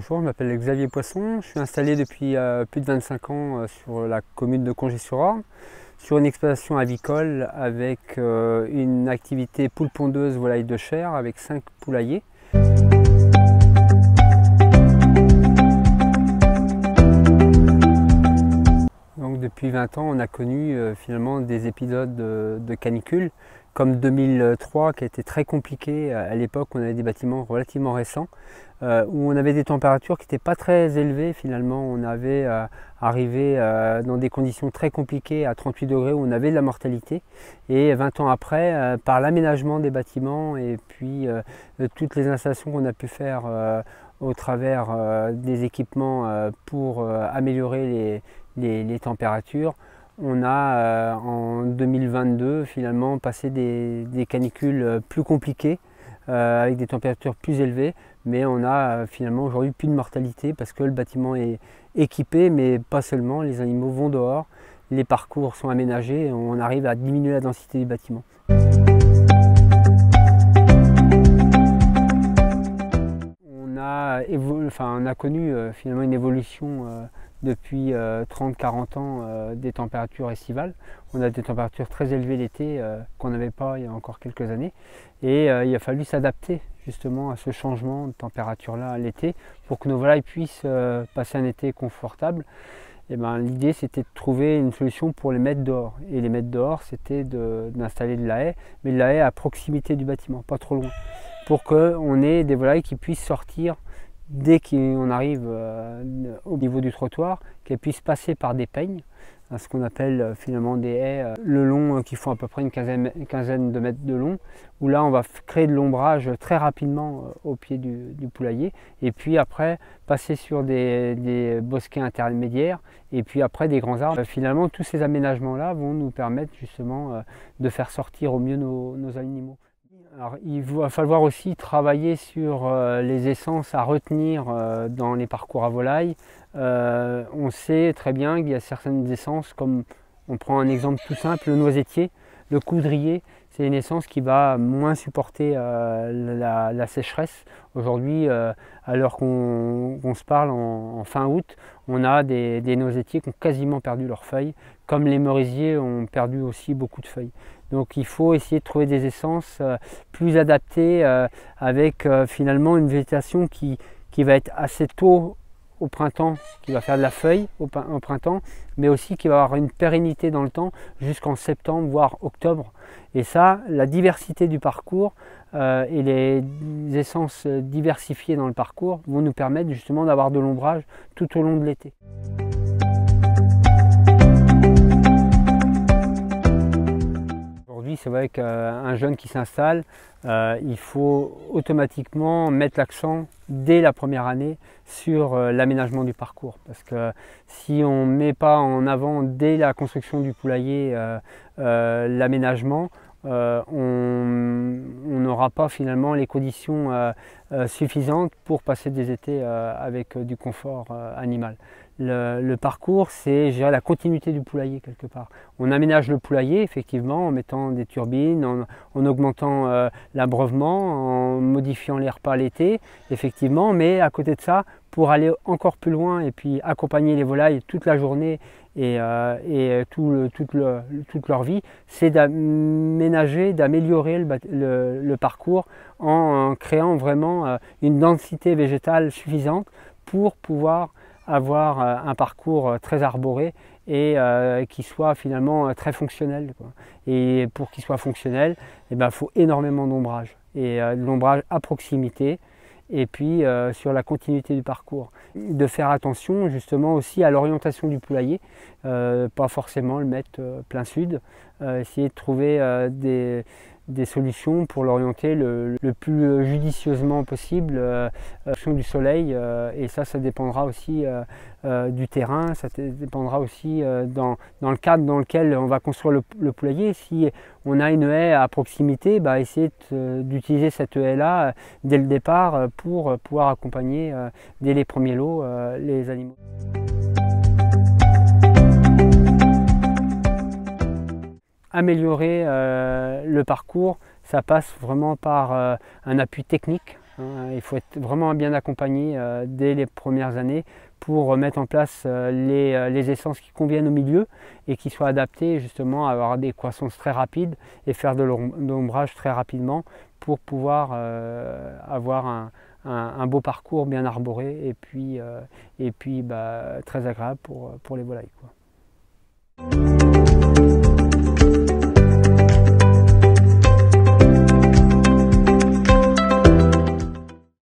Bonjour, je m'appelle Xavier Poisson, je suis installé depuis plus de 25 ans sur la commune de Congé-sur-Orne, sur une exploitation avicole avec une activité poule pondeuse volaille de chair avec 5 poulaillers. Donc depuis 20 ans, on a connu finalement des épisodes de canicule, comme 2003 qui a été très compliqué. À l'époque, on avait des bâtiments relativement récents, où on avait des températures qui n'étaient pas très élevées. Finalement, on avait arrivé dans des conditions très compliquées à 38 degrés où on avait de la mortalité. Et 20 ans après, par l'aménagement des bâtiments et puis toutes les installations qu'on a pu faire au travers des équipements pour améliorer les températures, on a en 2022 finalement passé des canicules plus compliquées avec des températures plus élevées, mais on a finalement aujourd'hui plus de mortalité parce que le bâtiment est équipé, mais pas seulement, les animaux vont dehors, les parcours sont aménagés et on arrive à diminuer la densité du bâtiment. On a connu finalement une évolution depuis 30-40 ans des températures estivales. On a des températures très élevées l'été qu'on n'avait pas il y a encore quelques années. Et il a fallu s'adapter justement à ce changement de température-là l'été pour que nos volailles puissent passer un été confortable. Et l'idée c'était de trouver une solution pour les mettre dehors. Et les mettre dehors, c'était d'installer de la haie, mais de la haie à proximité du bâtiment, pas trop loin, pour qu'on ait des volailles qui puissent sortir dès qu'on arrive au niveau du trottoir, qu'elles puissent passer par des peignes, ce qu'on appelle finalement des haies le long qui font à peu près une quinzaine de mètres de long, où là on va créer de l'ombrage très rapidement au pied du poulailler, et puis après passer sur des bosquets intermédiaires, et puis après des grands arbres. Finalement tous ces aménagements là vont nous permettre justement de faire sortir au mieux nos animaux. Alors, il va falloir aussi travailler sur les essences à retenir dans les parcours à volaille. On sait très bien qu'il y a certaines essences, comme on prend un exemple tout simple, le noisetier, le coudrier, c'est une essence qui va moins supporter la sécheresse. Aujourd'hui, alors qu'on se parle en fin août, on a des noisetiers qui ont quasiment perdu leurs feuilles, comme les merisiers ont perdu aussi beaucoup de feuilles. Donc il faut essayer de trouver des essences plus adaptées avec finalement une végétation qui va être assez tôt au printemps, qui va faire de la feuille au printemps, mais aussi qui va avoir une pérennité dans le temps jusqu'en septembre, voire octobre. Et ça, la diversité du parcours et les essences diversifiées dans le parcours vont nous permettre justement d'avoir de l'ombrage tout au long de l'été. Aujourd'hui, c'est vrai qu'un jeune qui s'installe, il faut automatiquement mettre l'accent dès la première année sur l'aménagement du parcours. Parce que si on ne met pas en avant dès la construction du poulailler l'aménagement, on n'aura pas finalement les conditions suffisantes pour passer des étés avec du confort animal. Le parcours, c'est la continuité du poulailler quelque part. On aménage le poulailler effectivement en mettant des turbines, en augmentant l'abreuvement, en modifiant les repas l'été, effectivement, mais à côté de ça, pour aller encore plus loin et puis accompagner les volailles toute la journée et toute leur vie, c'est d'aménager, d'améliorer le parcours en créant vraiment une densité végétale suffisante pour pouvoir avoir un parcours très arboré et qui soit finalement très fonctionnel, quoi. Et pour qu'il soit fonctionnel, il faut énormément d'ombrage, et de l'ombrage à proximité, et puis sur la continuité du parcours. De faire attention justement aussi à l'orientation du poulailler, pas forcément le mettre plein sud, essayer de trouver des solutions pour l'orienter le plus judicieusement possible en fonction du soleil, et ça dépendra aussi du terrain, ça dépendra aussi dans le cadre dans lequel on va construire le poulailler. Si on a une haie à proximité, essayer d'utiliser cette haie-là dès le départ pour pouvoir accompagner dès les premiers lots les animaux. Améliorer le parcours, ça passe vraiment par un appui technique, hein. Il faut être vraiment bien accompagné dès les premières années pour mettre en place les essences qui conviennent au milieu et qui soient adaptées justement à avoir des croissances très rapides et faire de l'ombrage très rapidement pour pouvoir avoir un beau parcours bien arboré et puis très agréable pour les volailles, quoi.